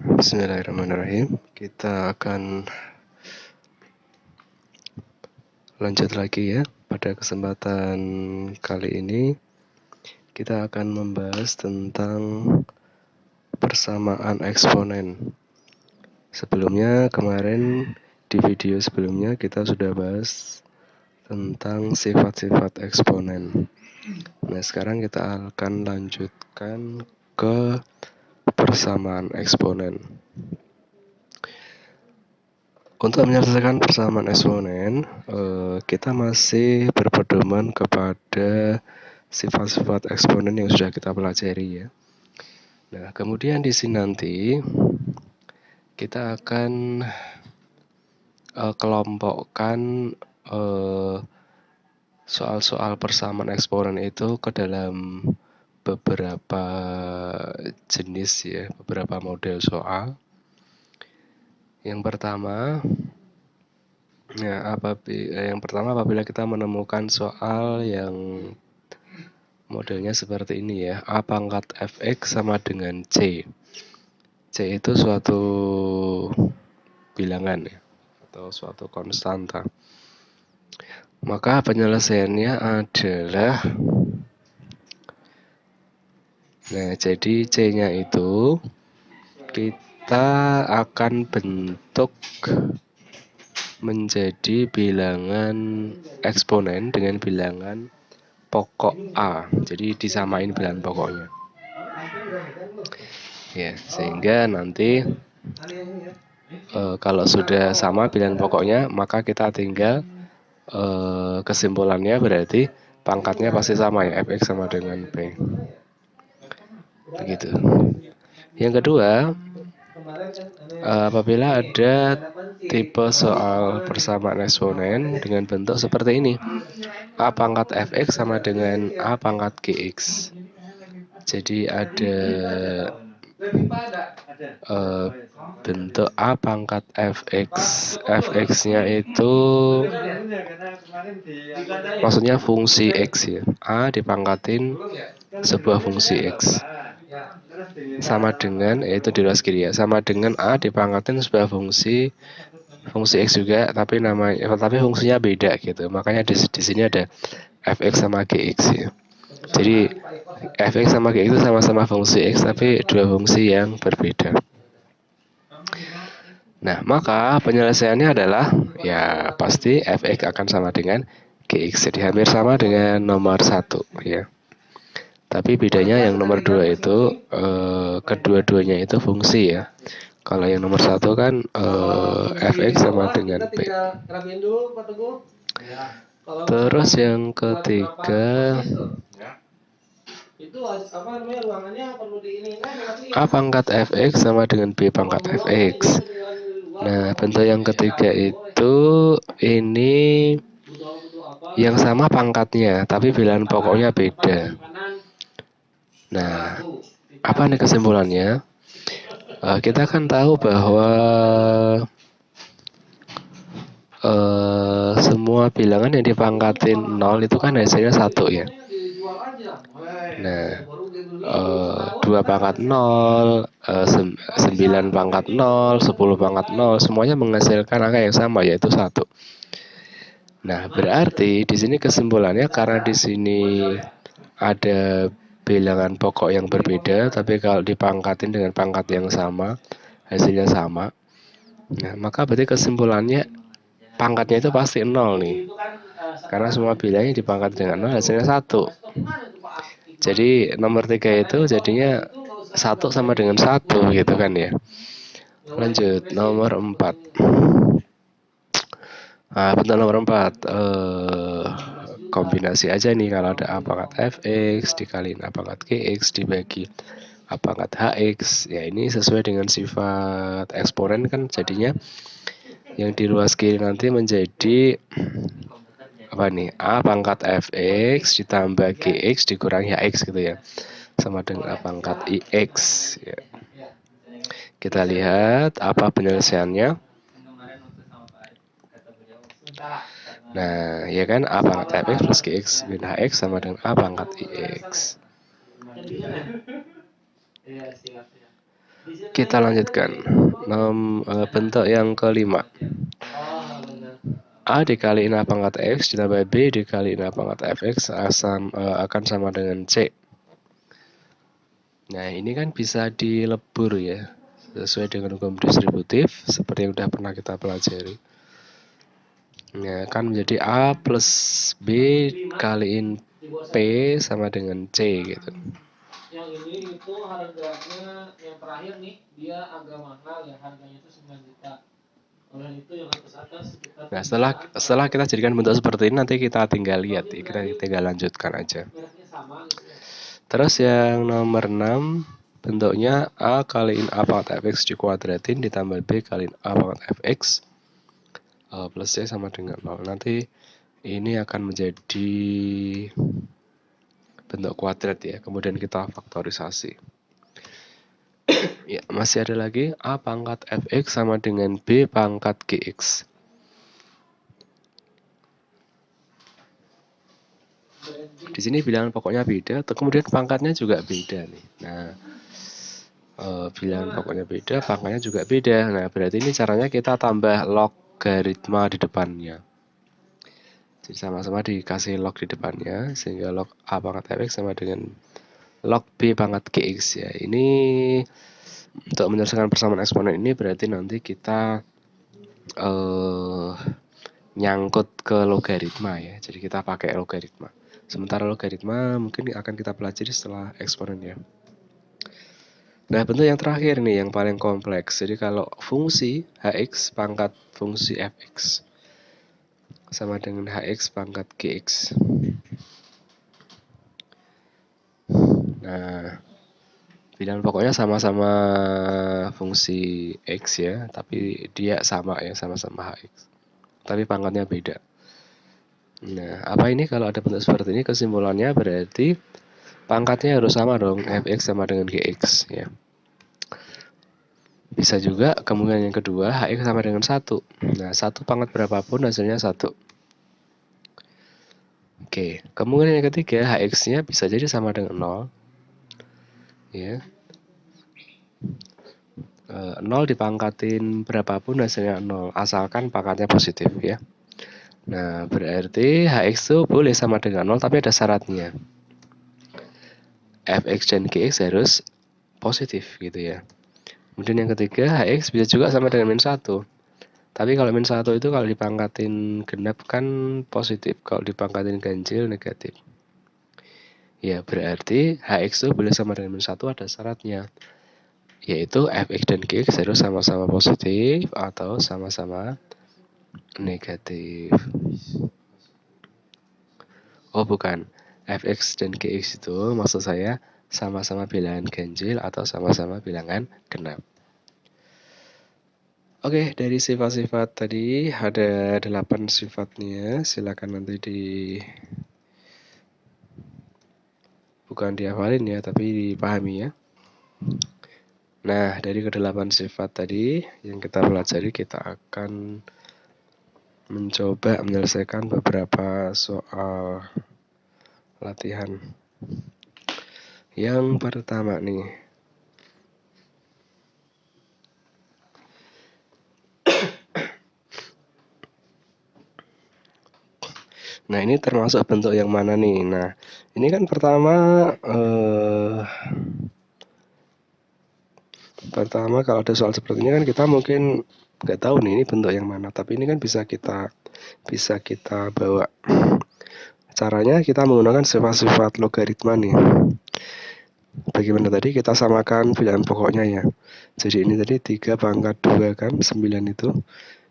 Bismillahirrahmanirrahim. Kita akan lanjut lagi ya. Pada kesempatan kali ini kita akan membahas tentang persamaan eksponen. Sebelumnya kemarin di video sebelumnya kita sudah bahas tentang sifat-sifat eksponen. Nah, sekarang kita akan lanjutkan ke persamaan eksponen. Untuk menyelesaikan persamaan eksponen, kita masih berpedoman kepada sifat-sifat eksponen yang sudah kita pelajari ya. Nah, kemudian di sini nanti kita akan kelompokkan soal-soal persamaan eksponen itu ke dalam beberapa jenis ya, beberapa model soal. Yang pertama, apabila kita menemukan soal yang modelnya seperti ini ya, A pangkat fx sama dengan C. C itu suatu bilangan ya, atau suatu konstanta. Maka penyelesaiannya adalah, nah jadi C-nya itu kita akan bentuk menjadi bilangan eksponen dengan bilangan pokok A. Jadi disamain bilangan pokoknya. Ya, sehingga nanti kalau sudah sama bilangan pokoknya, maka kita tinggal kesimpulannya berarti pangkatnya pasti sama ya, fx sama dengan p. Begitu. Yang kedua, apabila ada tipe soal persamaan eksponen dengan bentuk seperti ini, A pangkat fx sama dengan A pangkat gx. Jadi ada bentuk A pangkat fx, fx-nya itu maksudnya fungsi x ya, A dipangkatin sebuah fungsi x sama dengan, yaitu di luas kiri ya, sama dengan A dipangkatin sebuah fungsi x juga, tapi fungsinya beda gitu. Makanya di sini ada fx sama gx ya. Jadi fx sama gx itu sama-sama fungsi x tapi dua fungsi yang berbeda. Nah, maka penyelesaiannya adalah ya pasti fx akan sama dengan gx. Jadi hampir sama dengan nomor 1 ya. Tapi bedanya yang nomor 2 itu kedua-duanya itu fungsi ya. Kalau yang nomor 1 kan fx sama dengan p. Terus yang ketiga, A pangkat fx sama dengan B pangkat fx. Nah, bentuk yang ketiga itu ini yang sama pangkatnya, tapi bilangan pokoknya beda. Nah, apa nih kesimpulannya? Kita kan tahu bahwa semua bilangan yang dipangkatin 0 itu kan hasilnya 1 ya. Nah, 2 pangkat 0, 9 pangkat 0, 10 pangkat 0, semuanya menghasilkan angka yang sama, yaitu 1. Nah, berarti di sini kesimpulannya karena di sini ada bilangan pokok yang berbeda, tapi kalau dipangkatin dengan pangkat yang sama, hasilnya sama. Nah, maka berarti kesimpulannya pangkatnya itu pasti 0 nih. Karena semua bilangnya dipangkat dengan 0, hasilnya 1. Jadi nomor 3 itu jadinya 1 sama dengan 1 gitu kan ya. Lanjut, nomor 4. Nah, bentuk nomor 4 kombinasi aja nih, kalau ada A pangkat fx dikaliin A pangkat gx dibagi A pangkat hx. Ya ini sesuai dengan sifat eksponen kan, jadinya yang di luas kiri nanti menjadi apa nih, A pangkat fx ditambah gx dikurangi hx gitu ya, sama dengan A pangkat ix ya. Kita lihat apa penyelesaiannya. Nah, ya kan, A pangkat fx plus gx min hx sama dengan A pangkat ix. Kita lanjutkan. Bentuk yang kelima. A dikaliin A pangkat X ditambah B dikaliin A pangkat Fx akan sama dengan C. Nah, ini kan bisa dilebur ya, sesuai dengan hukum distributif, seperti yang sudah pernah kita pelajari. Nah, kan menjadi A plus B kaliin P sama dengan C gitu. Yang ini itu harganya yang terakhir nih, dia agak mahal ya, harganya itu 9 juta. Nah, setelah kita jadikan bentuk seperti ini, nanti kita tinggal lihat, kita tinggal lanjutkan aja. Terus yang nomor 6, bentuknya A kaliin A pangkat Fx dikuadratin ditambah B kaliin A pangkat Fx plus C sama dengan 0. Nanti ini akan menjadi bentuk kuadrat ya, kemudian kita faktorisasi. Ya, masih ada lagi A pangkat Fx sama dengan B pangkat Gx. Di sini bilangan pokoknya beda, kemudian pangkatnya juga beda nih. Nah, bilangan pokoknya beda, pangkatnya juga beda. Nah, berarti ini caranya kita tambah logaritma di depannya. Jadi sama-sama dikasih log di depannya, sehingga log A pangkat Fx sama dengan log B pangkat Gx ya. Ini untuk menyelesaikan persamaan eksponen ini berarti nanti kita nyangkut ke logaritma ya. Jadi kita pakai logaritma. Sementara logaritma mungkin akan kita pelajari setelah eksponen ya. Nah, bentuk yang terakhir nih yang paling kompleks. Jadi kalau fungsi hx pangkat fungsi fx sama dengan hx pangkat gx. Nah, bilangan pokoknya sama-sama fungsi x ya, tapi dia sama ya, sama-sama hx. Tapi pangkatnya beda. Nah, apa ini kalau ada bentuk seperti ini? Kesimpulannya berarti pangkatnya harus sama dong, fx sama dengan gx ya. Bisa juga kemungkinan yang kedua, hx sama dengan 1. Nah, 1 pangkat berapapun hasilnya 1. Oke, kemungkinan yang ketiga, hx-nya bisa jadi sama dengan 0. Ya. 0 dipangkatin berapapun hasilnya 0, asalkan pangkatnya positif ya. Nah, berarti hx itu boleh sama dengan 0, tapi ada syaratnya. Fx dan gx harus positif gitu ya. Kemudian yang ketiga, hx bisa juga sama dengan min 1. Tapi kalau min 1 itu kalau dipangkatin genap kan positif, kalau dipangkatin ganjil negatif. Ya, berarti hx itu boleh sama dengan min 1, ada syaratnya. Yaitu fx dan gx harus sama-sama positif atau sama-sama negatif. Oh bukan, fx dan gx itu maksud saya sama-sama bilangan ganjil atau sama-sama bilangan genap. Oke, dari sifat-sifat tadi ada 8 sifatnya, silakan nanti bukan dihafalin ya, tapi dipahami ya. Nah, dari ke-8 sifat tadi yang kita pelajari, kita akan mencoba menyelesaikan beberapa soal latihan. Yang pertama nih, nah ini termasuk bentuk yang mana nih? Nah, ini kan pertama kalau ada soal seperti ini kan kita mungkin nggak tahu nih ini bentuk yang mana, tapi ini kan bisa kita bawa. Caranya kita menggunakan sifat-sifat logaritma nih. Bagaimana tadi kita samakan bilangan pokoknya ya. Jadi ini tadi 3 pangkat 2 kan, 9 itu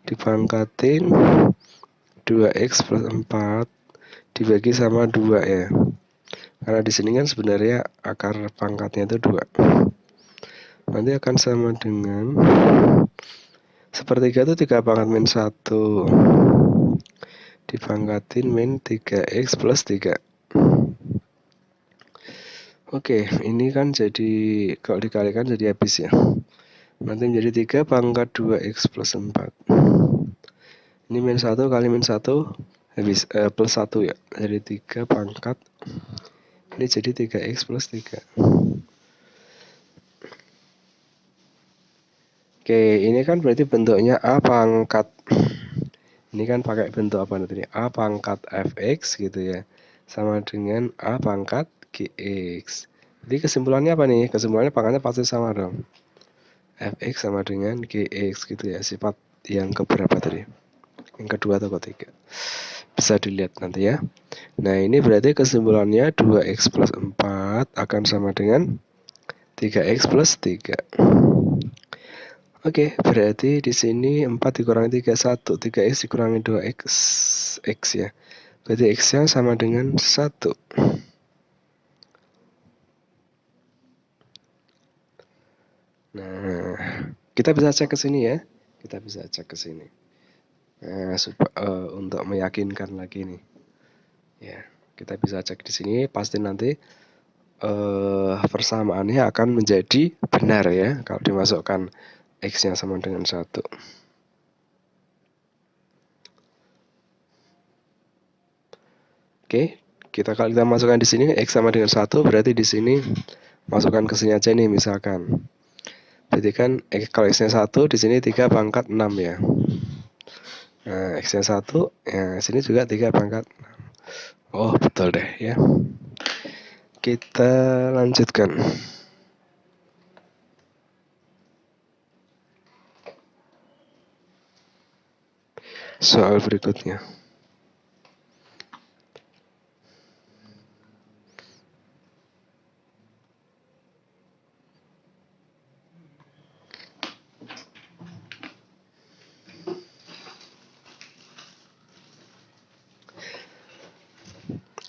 dipangkatin 2x plus 4 dibagi sama 2 ya. Karena di sini kan sebenarnya akar pangkatnya itu 2. Nanti akan sama dengan sepertiga itu 3 pangkat min 1 dipangkatin min 3x plus 3. Oke, ini kan jadi kalau dikalikan jadi habis ya. Nanti menjadi 3 pangkat 2x plus 4. Ini min 1 kali min 1 habis plus 1 ya. Jadi 3 pangkat. Ini jadi 3x plus 3. Oke, ini kan berarti bentuknya A pangkat. Ini kan pakai bentuk apa nanti? A pangkat fx gitu ya. Sama dengan A pangkat gx. Jadi kesimpulannya apa nih? Kesimpulannya pangkatnya pasti sama dong. Fx sama dengan gx gitu ya. Sifat yang keberapa tadi? Yang kedua atau ketiga? Bisa dilihat nanti ya. Nah, ini berarti kesimpulannya 2x plus 4 akan sama dengan 3x plus 3. Oke, berarti di sini 4 dikurangi 3, 1. 3x dikurangi 2x, x ya. Berarti x-nya sama dengan 1. Nah, kita bisa cek ke sini ya. Kita bisa cek ke sini. Nah, untuk meyakinkan lagi nih. Ya, kita bisa cek di sini, pasti nanti persamaannya akan menjadi benar ya kalau dimasukkan x-nya sama dengan 1. Oke, kalau kita masukkan di sini x sama dengan 1, berarti di sini masukkan ke sini aja nih misalkan. Berarti kan kalau x-nya 1 di sini 3 pangkat 6 ya. Nah, x-nya 1 ya sini juga 3 pangkat 6. Oh, betul deh ya. Kita lanjutkan. Soal berikutnya.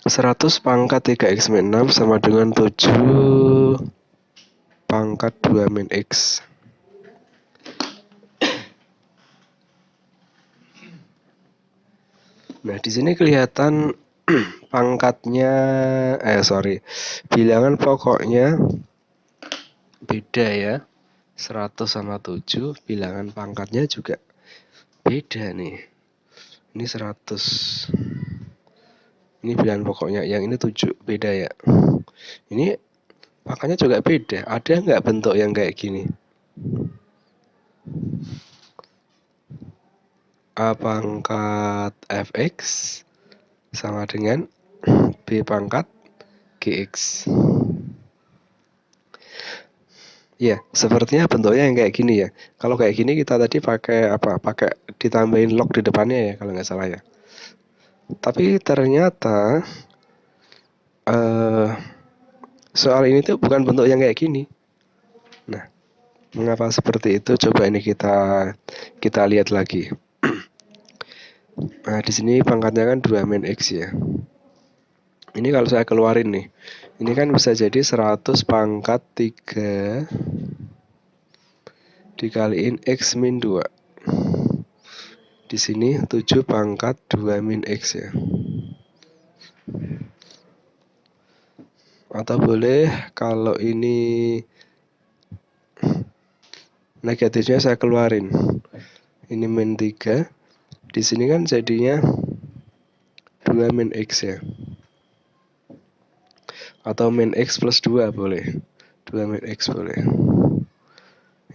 Seratus pangkat 3x min 6 sama dengan 7 pangkat 2 min x. Nah, di sini kelihatan pangkatnya, bilangan pokoknya beda ya. 100 sama 7, bilangan pangkatnya juga beda nih. Ini 100. Ini bilangan pokoknya, yang ini 7, beda ya. Ini pangkatnya juga beda. Ada nggak bentuk yang kayak gini? A pangkat fx sama dengan B pangkat gx. Ya, sepertinya bentuknya yang kayak gini ya. Kalau kayak gini kita tadi pakai apa? Pakai ditambahin log di depannya ya, kalau nggak salah ya. Tapi ternyata soal ini tuh bukan bentuk yang kayak gini. Nah, mengapa seperti itu? Coba ini kita lihat lagi. Nah, di sini pangkatnya kan 2 min x ya. Ini kalau saya keluarin nih, ini kan bisa jadi 100 pangkat 3 dikaliin x min 2. Di sini 7 pangkat 2 min x ya. Atau boleh kalau ini negatifnya saya keluarin. Ini min 3. Di sini kan jadinya 2 min x ya. Atau min x plus 2 boleh. 2 min x boleh.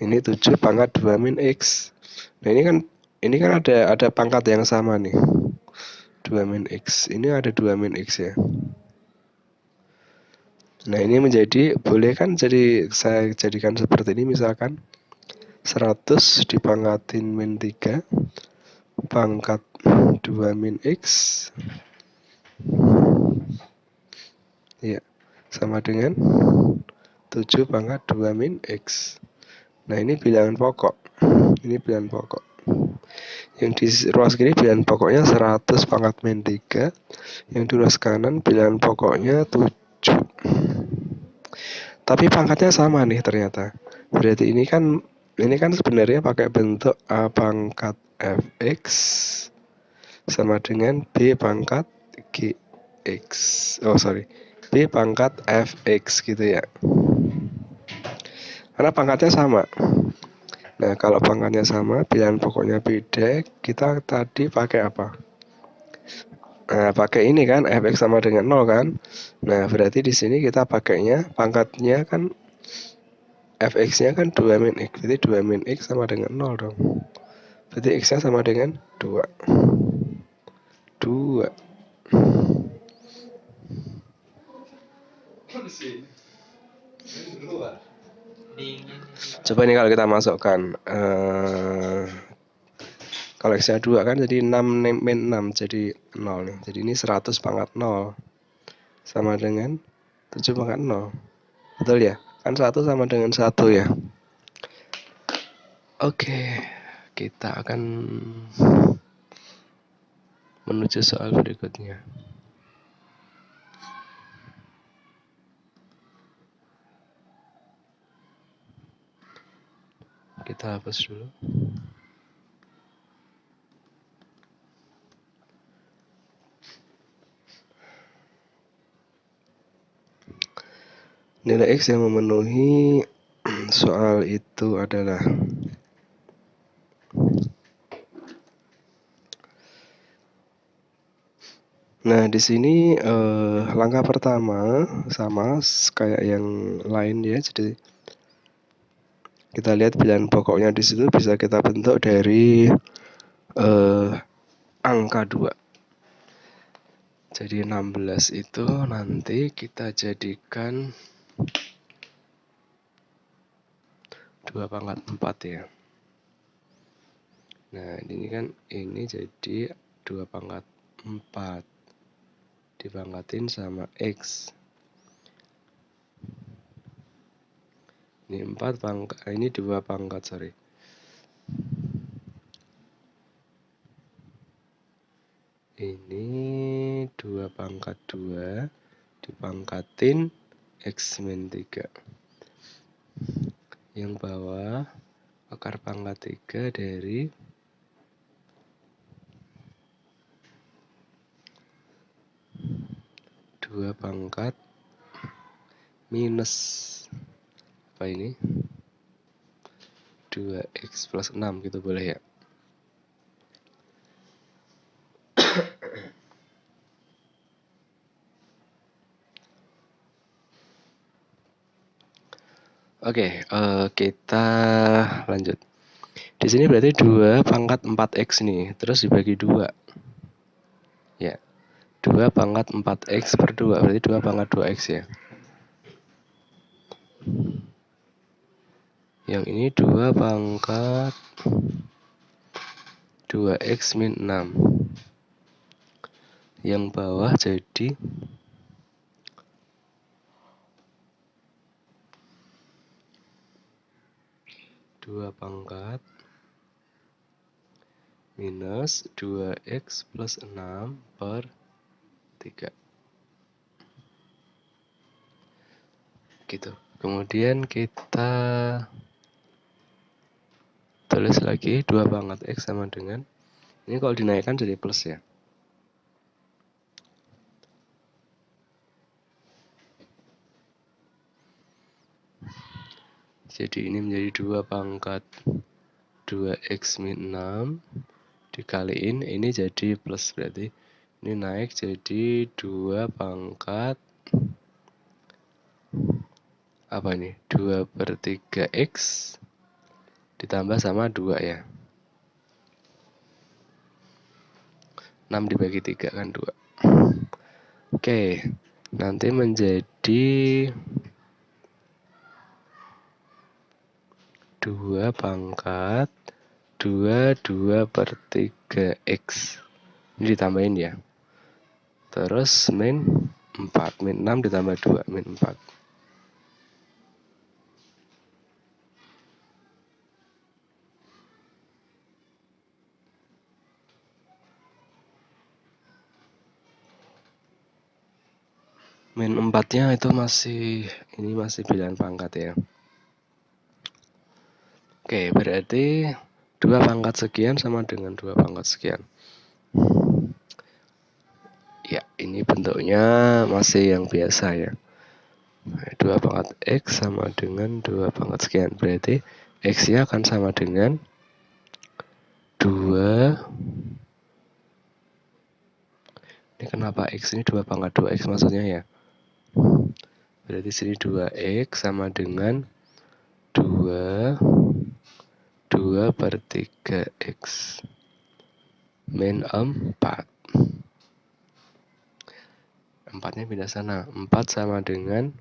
Ini 7 pangkat 2 min x. Nah, ini kan ada pangkat yang sama nih. 2 min x. Ini ada 2 min x ya. Nah, ini menjadi, boleh kan jadi saya jadikan seperti ini misalkan 100 dipangkatin min 3 pangkat 2 min x ya, sama dengan 7 pangkat 2 min x. Nah, ini bilangan pokok. Ini bilangan pokok. Yang di ruas kiri bilangan pokoknya 100 pangkat min 3. Yang di ruas kanan bilangan pokoknya 7. Tapi pangkatnya sama nih ternyata. Berarti ini kan sebenarnya pakai bentuk A pangkat fx sama dengan B pangkat gx. B pangkat fx gitu ya. Karena pangkatnya sama. Nah, kalau pangkatnya sama, bilangan pokoknya beda, kita tadi pakai apa? Nah, pakai ini kan, fx sama dengan 0 kan. Nah, berarti di sini kita pakainya pangkatnya kan fx-nya kan 2 min x, berarti 2 min x sama dengan 0 dong. Berarti x-nya sama dengan 2. 2. Coba ini kalau kita masukkan kalau x-nya 2 kan jadi 6 min 6 jadi 0 nih. Jadi ini 100 pangkat 0 sama dengan 7 pangkat 0. Betul ya? Kan 1 sama dengan 1 ya. Oke, kita akan menuju soal berikutnya. Kita hapus dulu. Nilai X yang memenuhi soal itu adalah Nah, di sini langkah pertama sama kayak yang lain ya. Jadi kita lihat bilangan pokoknya di situ bisa kita bentuk dari angka 2. Jadi 16 itu nanti kita jadikan 2 pangkat 4 ya. Nah, ini kan ini jadi 2 pangkat 4 dipangkatin sama X. Ini 4 pangkat, ini 2 pangkat, sorry. Ini 2 pangkat 2 dipangkatin X min 3. Yang bawah akar pangkat 3 dari 2 pangkat minus apa ini? 2x plus 6 gitu boleh ya? Oke, kita lanjut. Di sini berarti 2 pangkat 4x nih, terus dibagi 2. Ya. 2 pangkat 4x per 2, berarti 2 pangkat 2x ya. Yang ini 2 pangkat 2x min 6. Yang bawah jadi 2 pangkat minus 2x plus 6 per 3. Gitu. Kemudian kita tulis lagi 2 pangkat x sama dengan, ini kalau dinaikkan jadi plus ya. Jadi ini menjadi 2 pangkat 2x min 6 dikaliin ini jadi plus, berarti ini naik jadi 2 pangkat apa ini? 2 per 3x ditambah sama 2 ya. 6 dibagi 3 kan 2. Oke, nanti menjadi 2 pangkat 2 per 3x. Ini ditambahin ya. Terus min 4. Min 6 ditambah 2. Min 4. Min 4-nya itu masih bilangan pangkat ya. Oke, berarti 2 pangkat sekian sama dengan 2 pangkat sekian. Ya, ini bentuknya masih yang biasa ya. 2 pangkat x sama dengan 2 pangkat sekian. Berarti x-nya akan sama dengan 2. Ini kenapa x ini 2 pangkat 2x maksudnya ya? Berarti sini 2x sama dengan 2 per 3x min 4. 4-nya pindah sana. 4 sama dengan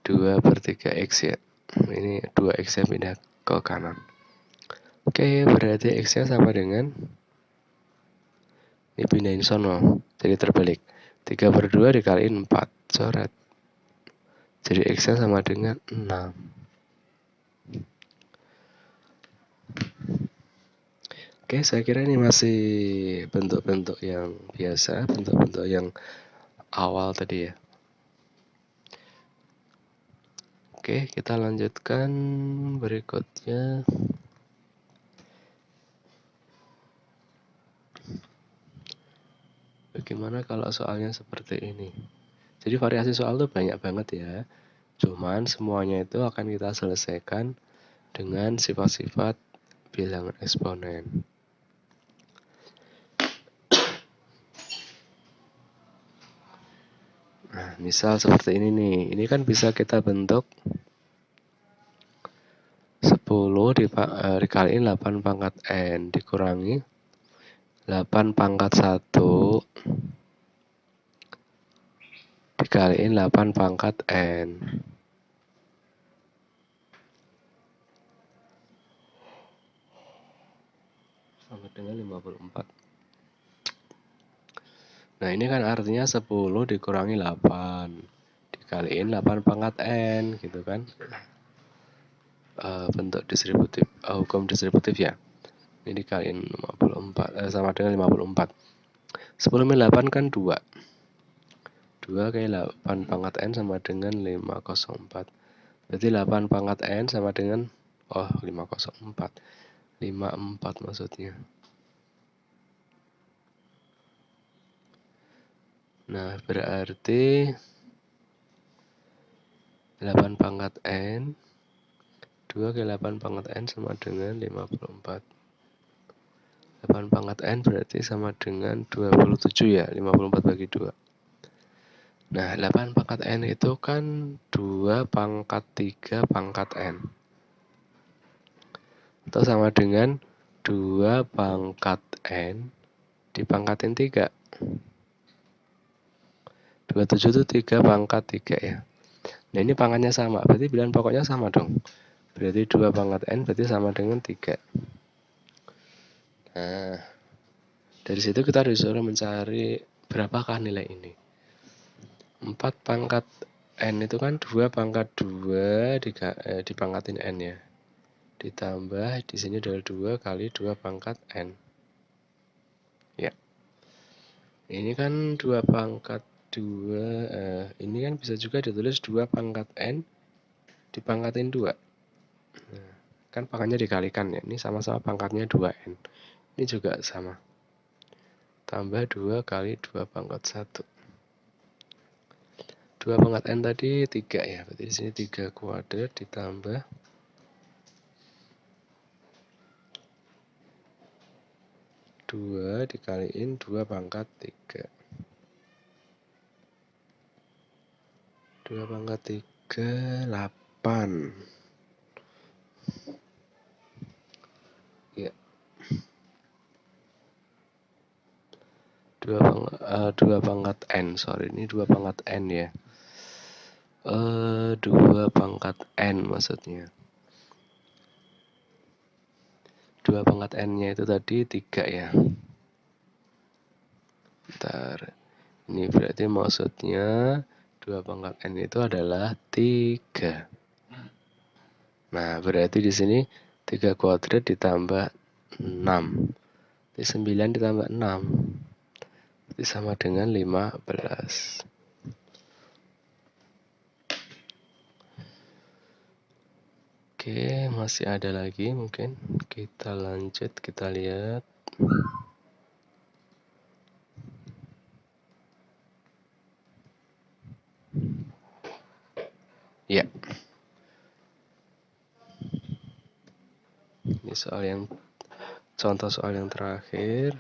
2 per 3x ya. Ini 2x-nya pindah ke kanan. Oke, berarti x-nya sama dengan, ini pindahin sono, jadi terbalik. 3 per 2 dikaliin 4, coret. Jadi x-nya sama dengan 6. Oke, saya kira ini masih bentuk-bentuk yang biasa, bentuk-bentuk yang awal tadi ya. Oke, kita lanjutkan berikutnya. Bagaimana kalau soalnya seperti ini? Jadi variasi soal tuh banyak banget ya. Cuman semuanya itu akan kita selesaikan dengan sifat-sifat bilangan eksponen. Nah, misal seperti ini nih. Ini kan bisa kita bentuk 10 dikaliin 8 pangkat N dikurangi 8 pangkat 1 dikaliin 8 pangkat N. Sama dengan 54. Nah, ini kan artinya 10 dikurangi 8 dikaliin 8 pangkat N gitu kan. Bentuk distributif, hukum distributif ya. Ini dikaliin 54 sama dengan 54. 10 min 8 kan 2. 2 kali 8 pangkat N sama dengan 504. Berarti 8 pangkat N sama dengan 504. 54 maksudnya. Nah, berarti 8 pangkat N 2 kali 8 pangkat N sama dengan 54. 8 pangkat N berarti sama dengan 27 ya. 54 bagi 2. Nah, 8 pangkat N itu kan 2 pangkat 3 pangkat N. Atau sama dengan 2 pangkat N dipangkatin 3. 27 itu 3 pangkat 3 ya. Nah, ini pangkatnya sama, berarti bilangan pokoknya sama dong. Berarti 2 pangkat N berarti sama dengan 3. Nah, dari situ kita disuruh mencari berapakah nilai ini. 4 pangkat N itu kan 2 pangkat 2 dipangkatin N ya. Ditambah di sini adalah 2 kali 2 pangkat N. Ya. Ini kan 2 pangkat 2, ini kan bisa juga ditulis 2 pangkat N dipangkatin 2. Nah, kan pangkatnya dikalikan ya. Ini sama-sama pangkatnya 2N. Ini juga sama. Tambah 2 kali 2 pangkat 1. 2 pangkat N tadi 3 ya. Berarti di sini 3 kuadrat ditambah 2 dikaliin 2 pangkat 3. 2 pangkat 3, 8. Ya. 2 pangkat N, sorry. Ini 2 pangkat N ya. 2 pangkat N maksudnya. 2 pangkat N-nya itu tadi 3 ya. Bentar. Ini berarti maksudnya 2 pangkat N itu adalah 3. Nah, berarti di sini 3 kuadrat ditambah 6. Jadi 9 ditambah 6. Berarti sama dengan 15. Oke, masih ada lagi mungkin. Kita lanjut, kita lihat. Ya. Ini contoh soal yang terakhir.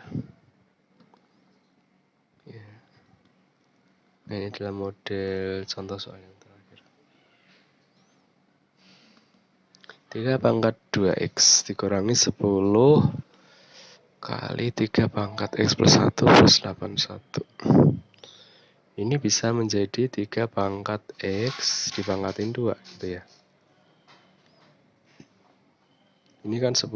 Ya. Nah, ini adalah model contoh soal yang terakhir. 3 pangkat 2x dikurangi 10 kali 3 pangkat x plus 1 plus 81. Ini bisa menjadi 3 pangkat x dipangkatin 2 gitu ya. Ini kan 10.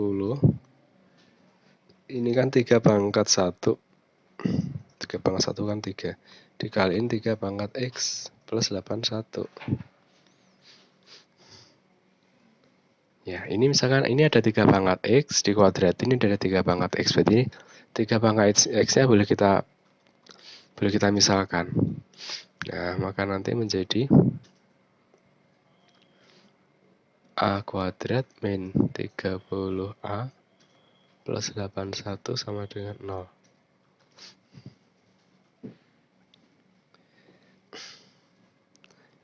Ini kan 3 pangkat 1. 3 pangkat 1 kan 3. Dikaliin 3 pangkat x plus 81. Ya, ini misalkan ini ada 3 pangkat x dikuadratin, ini ada 3 pangkat x. Berarti 3 pangkat x-nya boleh kita misalkan. Nah, maka nanti menjadi a kuadrat min 30a plus 81 sama dengan 0.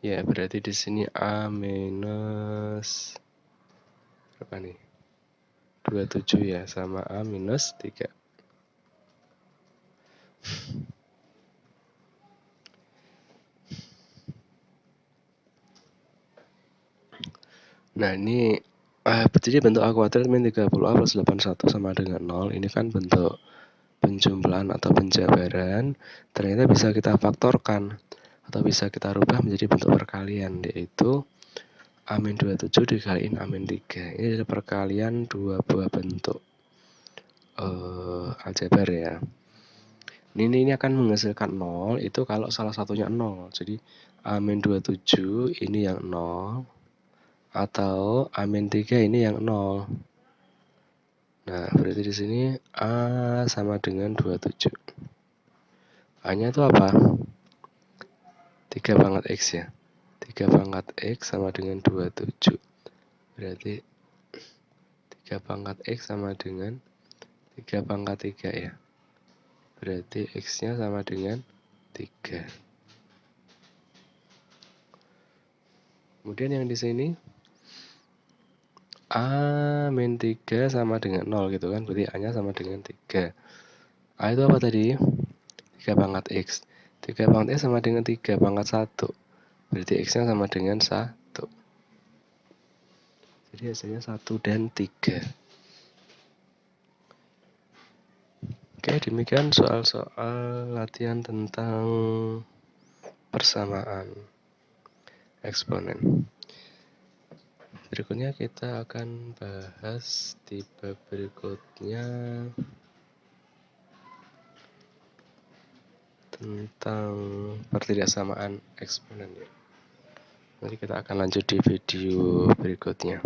Ya, berarti di sini a minus berapa nih? 27 ya, sama a minus 3. Nah, ini jadi bentuk a kuadrat min 30a plus 81 sama dengan 0. Ini kan bentuk penjumlahan atau penjabaran. Ternyata bisa kita faktorkan atau bisa kita rubah menjadi bentuk perkalian, yaitu A-27 dikaliin A-3. Ini adalah perkalian dua buah bentuk aljabar ya. Ini akan menghasilkan 0 itu kalau salah satunya 0. Jadi A-27 ini yang 0 atau A-3 ini yang 0. Nah, berarti di sini A sama dengan 27. A-nya itu apa? 3 pangkat X ya. 3 pangkat X sama dengan 27. Berarti 3 pangkat X sama dengan 3 pangkat 3 ya. Berarti X-nya sama dengan 3. Kemudian yang di sini A-3 sama dengan 0 gitu kan. Berarti A-nya sama dengan 3. A itu apa tadi? 3 pangkat X. 3 pangkat X sama dengan 3 pangkat 1. Berarti X-nya sama dengan 1. Jadi hasilnya 1 dan 3. Oke, demikian soal-soal latihan tentang persamaan eksponen. Berikutnya kita akan bahas di bab berikutnya tentang pertidaksamaan eksponen. Nanti kita akan lanjut di video berikutnya.